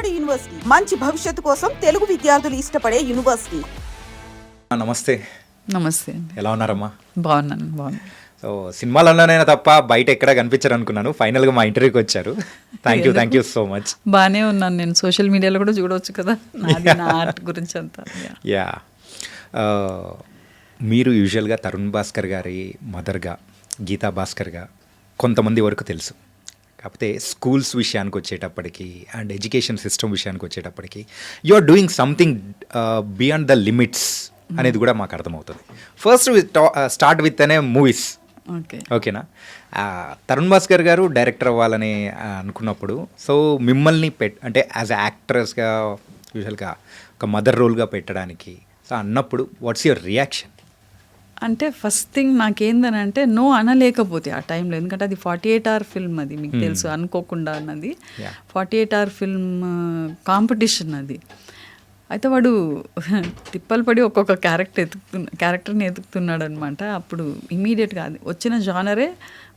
నాడు యూనివర్సిటీ మంచి భవిష్యత్తు కోసం తెలుగు విద్యార్థులు ఇష్టపడే యూనివర్సిటీ. నమస్తే. నమస్తే అండి. ఎలా ఉన్నారమ్మా? బాగున్నాను. సో సినిమాలలోనైనా తప్ప బయట ఎక్కడ కనిపించారు అనుకున్నాను. ఫైనల్గా మా ఇంటర్వ్యూకి వచ్చారు. Thank you so much. బాగానే ఉన్నాను నేను. సోషల్ మీడియాలో కూడా చూడవచ్చు కదా నా ఆర్ట్ గురించి అంతా. యా, మీరు యూజువల్గా తరుణ్ భాస్కర్ గారి మదర్గా, గీతా భాస్కర్గా కొంతమంది వరకు తెలుసు. కాకపోతే స్కూల్స్ విషయానికి వచ్చేటప్పటికి అండ్ ఎడ్యుకేషన్ సిస్టమ్ విషయానికి వచ్చేటప్పటికి you are doing something beyond the limits అనేది కూడా మాకు అర్థమవుతుంది. ఫస్ట్ స్టార్ట్ విత్ అనే మూవీస్. ఓకేనా? తరుణ్ భాస్కర్ గారు డైరెక్టర్ అవ్వాలని అనుకున్నప్పుడు సో మిమ్మల్ని అంటే యాజ్ అ యాక్ట్రెస్గా యూజువల్గా ఒక మదర్ రోల్గా పెట్టడానికి సో అన్నప్పుడు వాట్స్ యువర్ రియాక్షన్? అంటే ఫస్ట్ థింగ్ నాకేందని అంటే నో అనలేకపోతే ఆ టైంలో, ఎందుకంటే అది 48 hour ఫిల్మ్, అది మీకు తెలుసు, అనుకోకుండా అన్నది 48 hour ఫిల్మ్ కాంపిటీషన్ అది. అయితే వాడు తిప్పలు పడి ఒక్కొక్క క్యారెక్టర్ని ఎతుకుతున్నాడు అనమాట. అప్పుడు ఇమీడియట్గా అది వచ్చిన జానరే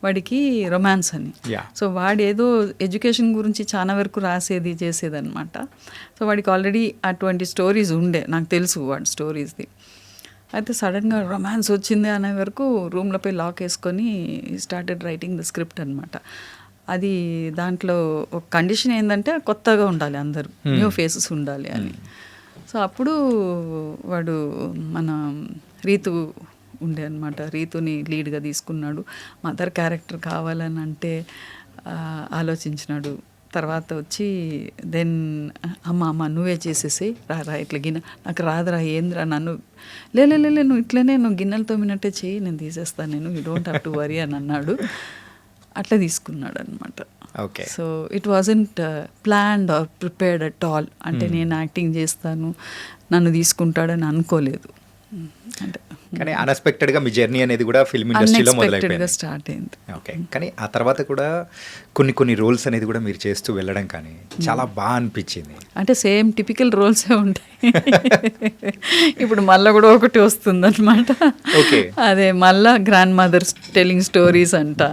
వాడికి రొమాన్స్ అని. సో వాడు ఏదో ఎడ్యుకేషన్ గురించి చాలా వరకు రాసేది చేసేదన్నమాట. సో వాడికి ఆల్రెడీ అటువంటి స్టోరీస్ ఉండే, నాకు తెలుసు వాడి స్టోరీస్ది. అయితే సడన్గా రొమాన్స్ వచ్చింది అనే వరకు రూమ్లో పోయి లాక్ వేసుకొని స్టార్టెడ్ రైటింగ్ ద స్క్రిప్ట్ అనమాట. అది దాంట్లో ఒక కండిషన్ ఏంటంటే కొత్తగా ఉండాలి, అందరూ న్యూ ఫేసెస్ ఉండాలి అని. సో అప్పుడు వాడు మన రీతు ఉండే అనమాట, రీతుని లీడ్గా తీసుకున్నాడు. మదర్ క్యారెక్టర్ కావాలని అంటే ఆలోచించినాడు. తర్వాత వచ్చి దెన్ అమ్మ నువ్వే చేసేసి రా ఇట్లా గిన్నె నాకు రాదురా, ఏంద్రా, నన్ను లే నువ్వు ఇట్లనే నువ్వు గిన్నెలు తోమినట్టే చేయి, నేను తీసేస్తాను, నేను you don't have to worry అని అన్నాడు. అట్లా తీసుకున్నాడు అనమాట. Okay. So it wasn't planned or prepared at all. అంటే నేను యాక్టింగ్ చేస్తాను, నన్ను తీసుకుంటాడని అనుకోలేదు. అంటే కానీ అన్ఎక్స్పెక్టెడ్గా మీ జర్నీ అనేది కూడా ఫిల్మ్ ఇండస్ట్రీలో మొదలైపోయింది, స్టార్ట్ అయింది. ఓకే. కానీ ఆ తర్వాత కూడా కొన్ని రోల్స్ అనేది కూడా మీరు చేస్తూ వెళ్ళడం కానీ చాలా బాగా అనిపించింది. అంటే సేమ్ టిపికల్ రోల్సే ఉంటాయి. ఇప్పుడు మళ్ళీ కూడా ఒకటి వస్తుంది అనమాట. ఓకే. అదే మళ్ళా గ్రాండ్ మదర్స్ టెలింగ్ స్టోరీస్ అంట.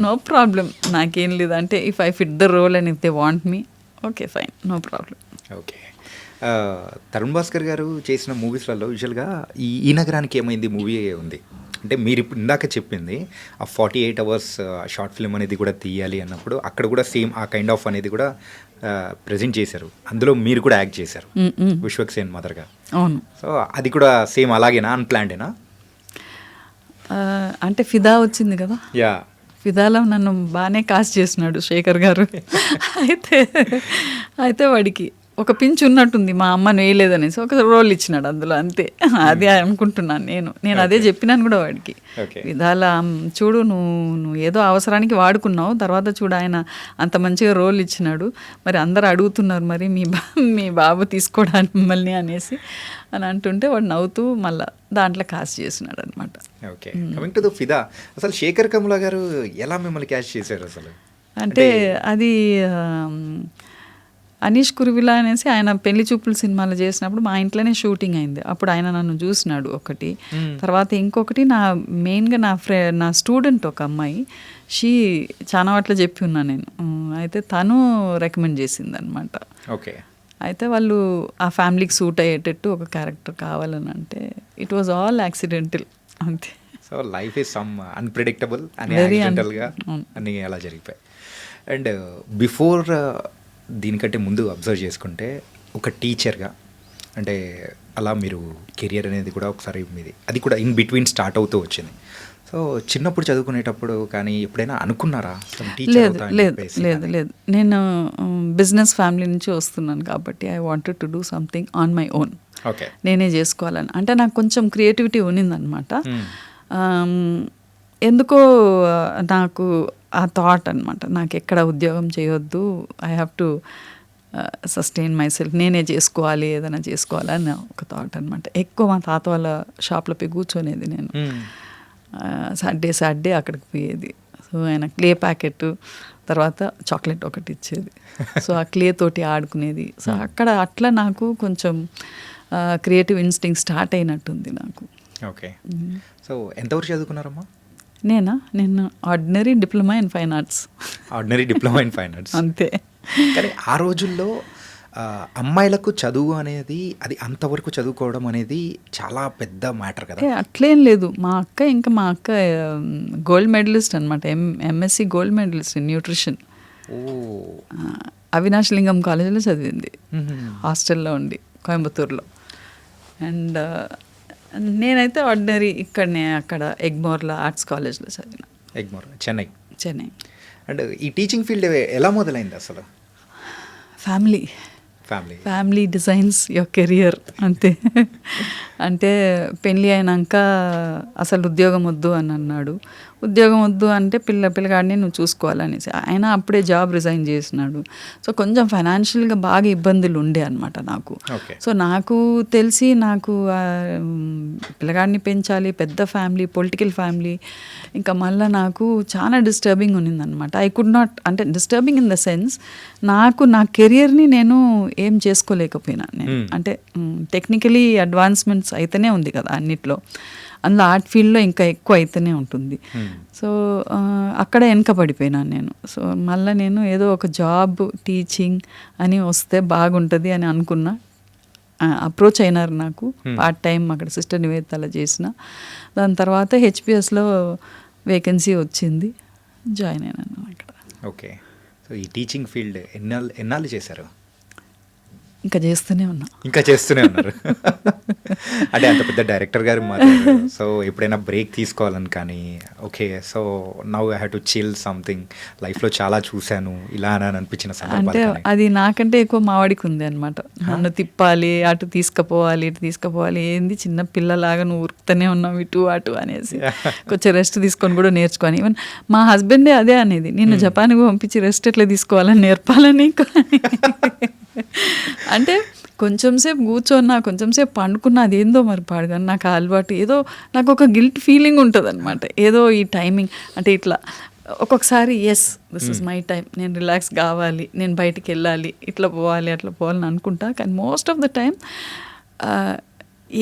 నో ప్రాబ్లం, నాకేం లేదు. అంటే if I fit the role and if they want me, okay fine, no problem. Okay. Tarun Bhaskar గారు చేసిన మూవీస్లలో యూజువల్గా ఈ నగరానికి ఏమైంది మూవీ ఉంది. అంటే మీరు ఇప్పుడు ఇందాక చెప్పింది ఆ 48 hours షార్ట్ ఫిల్మ్ అనేది కూడా తీయాలి అన్నప్పుడు అక్కడ కూడా సేమ్ ఆ కైండ్ ఆఫ్ అనేది కూడా ప్రజెంట్ చేశారు. అందులో మీరు కూడా యాక్ట్ చేశారు విశ్వక్సేన్ మదర్గా. అవును. సో అది కూడా సేమ్ అలాగేనా, అన్ప్లాన్డేనా? అంటే ఫిదా వచ్చింది కదా. యా, ఫిదాలో నన్ను బాగానే కాస్ట్ చేసినాడు శేఖర్ గారు. అయితే వాడికి ఒక పించ్ ఉన్నట్టుంది, మా అమ్మను వేయలేదనేసి ఒక రోల్ ఇచ్చినాడు అందులో, అంతే. అదే అనుకుంటున్నాను నేను అదే చెప్పినాను కూడా వాడికి. విధాల చూడు, నువ్వు ఏదో అవసరానికి వాడుకున్నావు, తర్వాత చూడు ఆయన అంత మంచిగా రోల్ ఇచ్చినాడు, మరి అందరు అడుగుతున్నారు మరి మీ బాబు తీసుకోవడానికి మిమ్మల్ని అనేసి అని అంటుంటే వాడు నవ్వుతూ మళ్ళీ దాంట్లో కాస్ట్ చేసినాడు అనమాట. ఓకే. కమింగ్ టు ద ఫిదా, అసలు శేఖర్ కమ్ముల గారు ఎలా మిమ్మల్ని క్యాష్ చేశారు అసలు? అంటే అది అనీష్ కురువిలా అనేసి ఆయన పెళ్లి చూపుల సినిమాలు చేసినప్పుడు మా ఇంట్లోనే షూటింగ్ అయింది. అప్పుడు ఆయన నన్ను చూసినాడు ఒకటి. తర్వాత ఇంకొకటి మెయిన్గా నా స్టూడెంట్ ఒక అమ్మాయి, చాలా వాటిలో చెప్పి ఉన్నా నేను. అయితే తను రికమెండ్ చేసింది అనమాట. ఓకే. అయితే వాళ్ళు ఆ ఫ్యామిలీకి సూట్ అయ్యేటట్టు ఒక క్యారెక్టర్ కావాలని అంటే ఇట్ వాజ్ ఆల్ యాక్సిడెంటల్, అంతే. So life is some unpredictable అని యాక్సిడెంటల్గా అన్నీ అలా జరిగిపోయాయి. అండ్ బిఫోర్ దీనికంటే ముందు అబ్జర్వ్ చేసుకుంటే ఒక టీచర్గా అంటే అలా మీరు కెరియర్ అనేది కూడా ఒకసారి మీది అది కూడా ఇన్ బిట్వీన్ స్టార్ట్ అవుతూ వచ్చింది. సో చిన్నప్పుడు చదువుకునేటప్పుడు కానీ ఎప్పుడైనా అనుకున్నారా? లేదు. నేను బిజినెస్ ఫ్యామిలీ నుంచి వస్తున్నాను కాబట్టి I wanted to do something on my own. Okay. నేనే చేసుకోవాలని అంటే నాకు కొంచెం క్రియేటివిటీ ఉన్నిందనమాట. ఎందుకో నాకు ఆ థాట్ అనమాట, నాకు ఎక్కడ ఉద్యోగం చేయొద్దు, I have to sustain my self, నేనే చేసుకోవాలి, ఏదైనా చేసుకోవాలని ఒక థాట్ అనమాట. ఎక్కువ మా తాత వాళ్ళ షాప్లో పోయి కూర్చొనేది నేను. సాటర్డే అక్కడికి పోయేది. సో ఆయన క్లే ప్యాకెట్, తర్వాత చాక్లెట్ ఒకటి ఇచ్చేది. సో ఆ క్లే తోటి ఆడుకునేది. సో అక్కడ అట్లా నాకు కొంచెం క్రియేటివ్ ఇన్స్టింక్ట్ స్టార్ట్ అయినట్టుంది నాకు. ఓకే. సో ఎంతవరకు చదువుకున్నారమ్మా? నేను ordinary diploma in fine arts. Ordinary diploma in fine arts, అంతే. కానీ ఆ రోజుల్లో అమ్మాయిలకు చదువు అనేది అది అంతవరకు చదువుకోవడం అనేది చాలా పెద్ద మ్యాటర్ కదా. అట్లేం లేదు. మా అక్క గోల్డ్ మెడలిస్ట్ అనమాట. MSc gold medalist in nutrition. Avinash Lingam కాలేజీలో చదివింది, హాస్టల్లో ఉండి కోయంబత్తూరులో. అండ్ నేనైతే ఆర్డినరీ ఇక్కడనే అక్కడ ఎగ్మోర్లో ఆర్ట్స్ కాలేజ్లో చదివిన. ఎగ్మోర్, చెన్నై. అండ్ ఈ టీచింగ్ ఫీల్డ్ ఎలా మొదలైంది అసలు? ఫ్యామిలీ డిజైన్స్ యువర్ కెరియర్ అంతే. అంటే పెళ్ళి అయినాక అసలు ఉద్యోగం వద్దు అని అన్నాడు. ఉద్యోగం వద్దు అంటే పిల్లగాడిని నువ్వు చూసుకోవాలనేసి ఆయన అప్పుడే జాబ్ రిజైన్ చేసినాడు. సో కొంచెం ఫైనాన్షియల్గా బాగా ఇబ్బందులు ఉండే అనమాట నాకు. సో నాకు తెలిసి నాకు పిల్లగాడిని పెంచాలి, పెద్ద ఫ్యామిలీ, పొలిటికల్ ఫ్యామిలీ, ఇంకా మళ్ళీ నాకు చాలా డిస్టర్బింగ్ ఉన్నిందనమాట. ఐ కుడ్ నాట్, అంటే డిస్టర్బింగ్ ఇన్ ద సెన్స్ నా కెరియర్ని నేను ఏం చేసుకోలేకపోయినా నేను. అంటే టెక్నికలీ అడ్వాన్స్మెంట్స్ అయితేనే ఉంది కదా అన్నిట్లో, అందులో ఆర్ట్ ఫీల్డ్లో ఇంకా ఎక్కువ అయితేనే ఉంటుంది. సో అక్కడ వెనకబడిపోయినాను నేను. సో మళ్ళీ నేను ఏదో ఒక జాబ్ టీచింగ్ అని వస్తే బాగుంటుంది అని అనుకున్నా. అప్రోచ్ అయినారు నాకు పార్ట్ టైం అక్కడ సిస్టర్ నివేదితలో చేసిన. దాని తర్వాత హెచ్పిఎస్లో వేకెన్సీ వచ్చింది, జాయిన్ అయినాను అక్కడ. ఓకే. సో ఈ టీచింగ్ ఫీల్డ్ ఎన్నాళ్ళు చేశారు? ఇంకా చేస్తూనే ఉన్నారు. అంటే అంత పెద్ద డైరెక్టర్ గారు మాట. సో ఎప్పుడైనా బ్రేక్ తీసుకోవాలని కానీ, okay so now I have to chill something, లైఫ్లో చాలా చూశాను ఇలా అని అనిపించిన అంటే అది నాకంటే ఎక్కువ మావాడికి ఉంది అనమాట. నన్ను తిప్పాలి, అటు తీసుకుపోవాలి, ఇటు తీసుకుపోవాలి, ఏంది చిన్న పిల్లలాగా నువ్వు ఉరుకుతూనే ఉన్నావు ఇటు అటు అనేసి. కొంచెం రెస్ట్ తీసుకొని కూడా నేర్చుకొని, ఈవెన్ మా హస్బెండే అదే అనేది, నిన్ను జపాన్కి పంపించి రెస్ట్ ఎట్లా తీసుకోవాలని నేర్పాలని. అంటే కొంచెం సేపు కూర్చొన్నా, కొంచెం సేపు పండుకున్నా, అదేందో మరి పాడుగాని నాకు అలవాటు, ఏదో నాకు ఒక గిల్ట్ ఫీలింగ్ ఉంటుంది అనమాట. ఏదో ఈ టైమింగ్ అంటే ఇట్లా ఒక్కొక్కసారి yes this is my time, నేను రిలాక్స్ కావాలి, నేను బయటికి వెళ్ళాలి, ఇట్లా పోవాలి అట్లా పోవాలని అనుకుంటా. కానీ మోస్ట్ ఆఫ్ ద టైం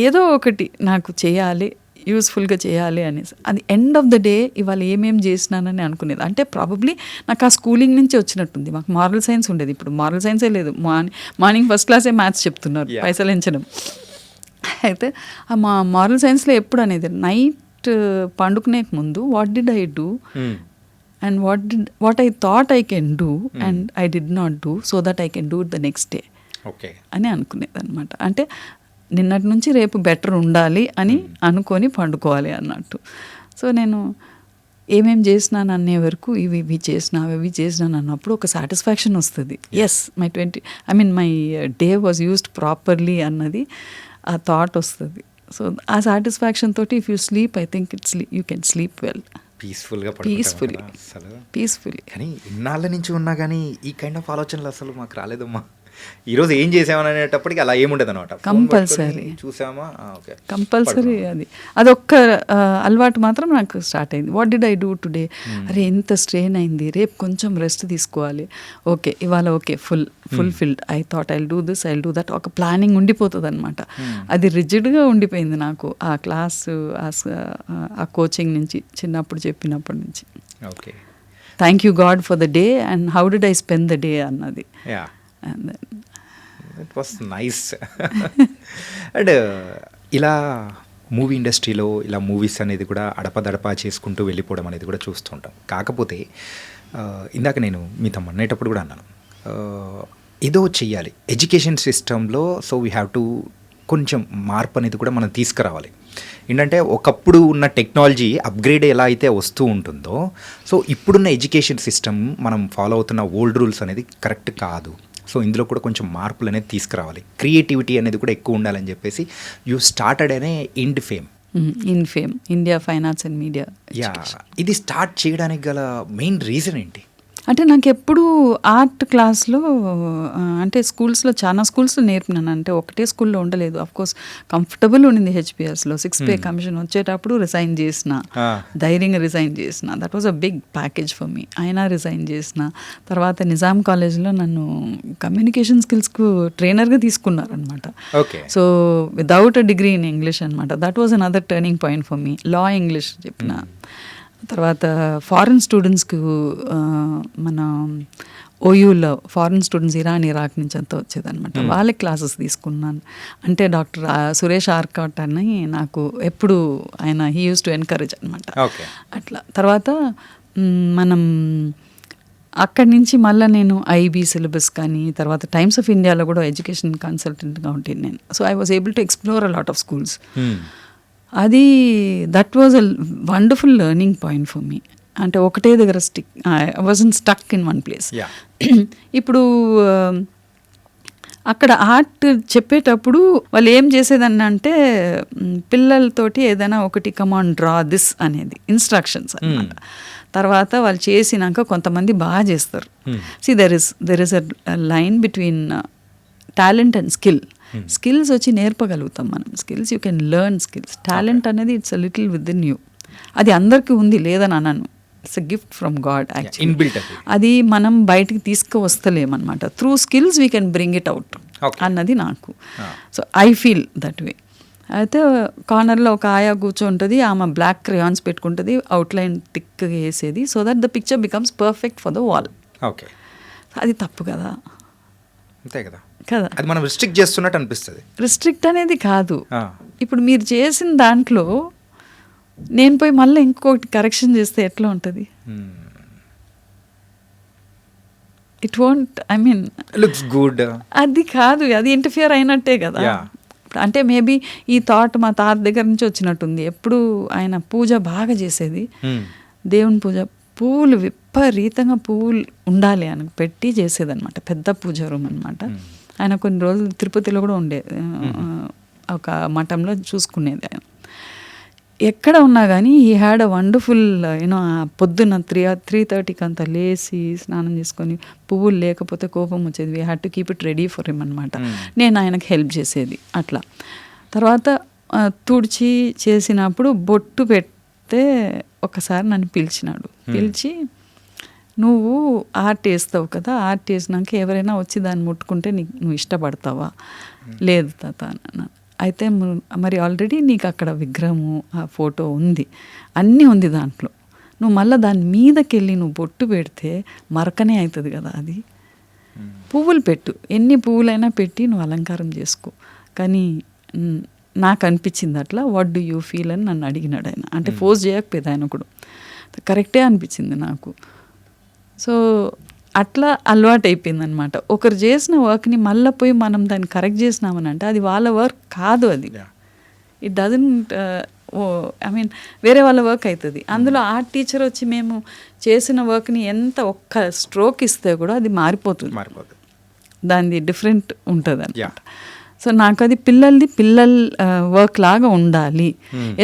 ఏదో ఒకటి నాకు చేయాలి, యూస్ఫుల్గా చేయాలి అనేసి. అది ఎండ్ ఆఫ్ ద డే ఇవాళ ఏమేమి చేసినానని అనుకునేది. అంటే ప్రాబబ్లీ నాకు ఆ స్కూలింగ్ నుంచి వచ్చినట్టుంది. మాకు మారల్ సైన్స్ ఉండేది, ఇప్పుడు మారల్ సైన్సే లేదు. మార్నింగ్ ఫస్ట్ క్లాసే మ్యాథ్స్ చెప్తున్నారు, పైసలు ఎంచడం. అయితే ఆ మారల్ సైన్స్లో ఎప్పుడు అనేది నైట్ పండుకునే ముందు what did I do and what I thought I can do and I did not do so that I can do it the next day అని అనుకునేది అనమాట. అంటే నిన్నటి నుంచి రేపు బెటర్ ఉండాలి అని అనుకొని పండుకోవాలి అన్నట్టు. సో నేను ఏమేం చేసినాను అనే వరకు ఇవి చేసినాను అన్నప్పుడు ఒక సాటిస్ఫాక్షన్ వస్తుంది. Yes my day was used properly అన్నది ఆ థాట్ వస్తుంది. సో ఆ సాటిస్ఫాక్షన్ తోటి if you sleep I think you can sleep well, peacefully. కానీ ఇన్నాళ్ళ నుంచి ఉన్నా కానీ ఈ కైండ్ ఆఫ్ ఆలోచనలు అసలు మాకు రాలేదమ్మా. ఈరోజు ఏం చేసామని అనేటప్పటికి అలా ఏముండదు అనమాట. కంపల్సరీ అదొక్క అలవాటు మాత్రం నాకు స్టార్ట్ అయింది. What did I do today, అరే ఎంత స్ట్రెయిన్ అయింది, రేపు కొంచెం రెస్ట్ తీసుకోవాలి, ఓకే ఇవాళ okay fulfilled, I thought I'll do this, I'll do that, ఒక ప్లానింగ్ ఉండిపోతుంది అనమాట. అది రిజిడ్గా ఉండిపోయింది నాకు ఆ క్లాసు, ఆ కోచింగ్ నుంచి, చిన్నప్పుడు చెప్పినప్పటి నుంచి. Okay, thank you God for the day and how did I spend the day అన్నది. And then it was nice. And ఇలా మూవీ ఇండస్ట్రీలో ఇలా మూవీస్ అనేది కూడా అడపదడపా చేసుకుంటూ వెళ్ళిపోవడం అనేది కూడా చూస్తుంటాం. కాకపోతే ఇందాక నేను మీతో అన్నేటప్పుడు కూడా అన్నాను, ఏదో చెయ్యాలి ఎడ్యుకేషన్ సిస్టంలో. సో వీ హ్యావ్ టు కొంచెం మార్పు అనేది కూడా మనం తీసుకురావాలి. ఏంటంటే ఒకప్పుడు ఉన్న టెక్నాలజీ అప్గ్రేడ్ ఎలా అయితే వస్తూ ఉంటుందో, సో ఇప్పుడున్న ఎడ్యుకేషన్ సిస్టమ్ మనం ఫాలో అవుతున్న ఓల్డ్ రూల్స్ అనేది కరెక్ట్ కాదు. సో ఇందులో కూడా కొంచెం మార్పులు అనేది తీసుకురావాలి, క్రియేటివిటీ అనేది కూడా ఎక్కువ ఉండాలని చెప్పేసి యూ స్టార్టెడ్ అనే Infame India Fine Arts and Media. ఇది స్టార్ట్ చేయడానికి గల మెయిన్ రీజన్ ఏంటి? అంటే నాకు ఎప్పుడు ఆర్ట్ క్లాస్లో అంటే స్కూల్స్లో చాలా స్కూల్స్లో నేర్పినాను. అంటే ఒకటే స్కూల్లో ఉండలేదు. అఫ్కోర్స్ కంఫర్టబుల్ ఉండింది హెచ్పిఎస్లో. 6 pay కమిషన్ వచ్చేటప్పుడు రిజైన్ చేసిన, ధైర్యంగా రిజైన్ చేసిన. That was a big package for me. అయినా రిజైన్ చేసిన. తర్వాత నిజాం కాలేజ్లో నన్ను కమ్యూనికేషన్ స్కిల్స్కు ట్రైనర్గా తీసుకున్నారనమాట. So without a degree in English అనమాట. That was another turning point for me. లా ఇంగ్లీష్ చెప్పిన. తర్వాత ఫారిన్ స్టూడెంట్స్కి మన ఓయూలో ఫారిన్ స్టూడెంట్స్ ఇరాన్ ఇరాక్ నుంచి అంతా వచ్చేదనమాట. వాళ్ళకి క్లాసెస్ తీసుకున్నాను. అంటే డాక్టర్ సురేష్ ఆర్కాట్ అని నాకు ఎప్పుడు ఆయన హీ యూస్ టు ఎన్కరేజ్ అనమాట. అట్లా తర్వాత మనం అక్కడి నుంచి మళ్ళీ నేను ఐబీ సిలబస్ కానీ తర్వాత టైమ్స్ ఆఫ్ ఇండియాలో కూడా ఎడ్యుకేషన్ కన్సల్టెంట్గా ఉంటుంది నేను. So I was able to explore a lot of schools. అది that was a wonderful learning point for me. అంటే ఒకటే దగ్గర I wasn't stuck in one place. ఇప్పుడు అక్కడ ఆర్ట్ చెప్పేటప్పుడు వాళ్ళు ఏం చేసేదని అంటే పిల్లలతోటి ఏదైనా ఒకటి కమాండ్ డ్రా దిస్ అనేది ఇన్స్ట్రక్షన్స్ అనమాట. తర్వాత వాళ్ళు చేసినాక కొంతమంది బాగా చేస్తారు. See there is a line between talent and skill. Skills వచ్చి నేర్పగలుగుతాం మనం. Skills you can learn skills. Talent అనేది it's a little within you. అది అందరికీ ఉంది లేదని అన్నాను. It's a gift from God actually. అది మనం బయటికి తీసుకువస్తలేమన్నమాట. Through skills we can bring it out అన్నది నాకు. So I feel that way. అయితే కార్నర్లో ఒక ఆయా కూర్చోంటుంది, ఆమె బ్లాక్ క్రేయాన్స్ పెట్టుకుంటుంది, అవుట్లైన్ థిక్గా వేసేది, so that the picture becomes perfect for the wall. Okay, అది తప్పు కదా. అంతే కదా కదా, అది మనం రిస్ట్రిక్ట్ చేస్తున్నట్టు అనిపిస్తుంది. రిస్ట్రిక్ట్ అనేది కాదు. ఇప్పుడు మీరు చేసిన దాంట్లో నేను పోయి మళ్ళీ ఇంకొకటి కరెక్షన్ చేస్తే ఎట్లా ఉంటుంది? It won't, I mean looks good. అది కాదు, అది ఇంటర్ఫియర్ అయినట్టే కదా. అంటే మేబీ ఈ థాట్ మా తాత దగ్గర నుంచి వచ్చినట్టుంది. ఎప్పుడు ఆయన పూజ బాగా చేసేది, దేవుని పూజ, పువ్వులు విపరీతంగా పువ్వులు ఉండాలి అని పెట్టి చేసేదన్నమాట. పెద్ద పూజ రూమ్ అనమాట. ఆయన కొన్ని రోజులు తిరుపతిలో కూడా ఉండేది, ఒక మఠంలో చూసుకునేది ఆయన. ఎక్కడ ఉన్నా కానీ he had a wonderful you know. పొద్దున్న 3:30కి అంతా లేచి స్నానం చేసుకొని, పువ్వులు లేకపోతే కోపం వచ్చేది, we had to keep it ready for him అనమాట. నేను ఆయనకు హెల్ప్ చేసేది అట్లా. తర్వాత తుడిచి చేసినప్పుడు బొట్టు పెడితే ఒకసారి నన్ను పిలిచినాడు. పిలిచి, నువ్వు ఆర్ట్ వేస్తావు కదా, ఆర్ట్ వేసినాక ఎవరైనా వచ్చి దాన్ని ముట్టుకుంటే నువ్వు ఇష్టపడతావా? లేదు తాత అన్నాను. అయితే మరి ఆల్రెడీ నీకు అక్కడ విగ్రహము, ఆ ఫోటో ఉంది, అన్నీ ఉంది దాంట్లో. నువ్వు మళ్ళీ దాని మీదకి వెళ్ళి నువ్వు బొట్టు పెడితే మరకనే అవుతుంది కదా. అది పువ్వులు పెట్టు, ఎన్ని పువ్వులైనా పెట్టి నువ్వు అలంకారం చేసుకో. కానీ నాకు అనిపించింది అట్లా. వాట్ డూ యూ ఫీల్ అని నన్ను అడిగినాడు ఆయన. అంటే ఫోర్స్ చేయకపోయేది ఆయన కూడా. కరెక్టే అనిపించింది నాకు. సో అట్లా అలవాటు అయిపోయింది అనమాట. ఒకరు చేసిన వర్క్ని మళ్ళీ పోయి మనం దాన్ని కరెక్ట్ చేసినామని అంటే అది వాళ్ళ వర్క్ కాదు. అది ఇట్ డజంట్, ఐ మీన్ వేరే వాళ్ళ వర్క్ అవుతుంది. అందులో ఆర్ట్ టీచర్ వచ్చి మేము చేసిన వర్క్ని ఎంత ఒక్క స్ట్రోక్ ఇస్తే కూడా అది మారిపోతుంది. దానిది డిఫరెంట్ ఉంటుంది అనమాట. సో నాకు అది పిల్లల వర్క్ లాగా ఉండాలి.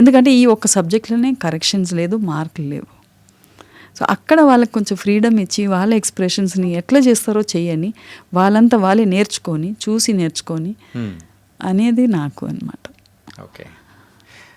ఎందుకంటే ఈ ఒక్క సబ్జెక్ట్లోనే కరెక్షన్స్ లేదు, మార్కులు లేవు. సో అక్కడ వాళ్ళకి కొంచెం ఫ్రీడమ్ ఇచ్చి వాళ్ళ ఎక్స్ప్రెషన్స్ని ఎట్లా చేస్తారో చెయ్యని, వాళ్ళంతా వాళ్ళే నేర్చుకొని, చూసి నేర్చుకొని అనేది నాకు అనమాట. ఓకే.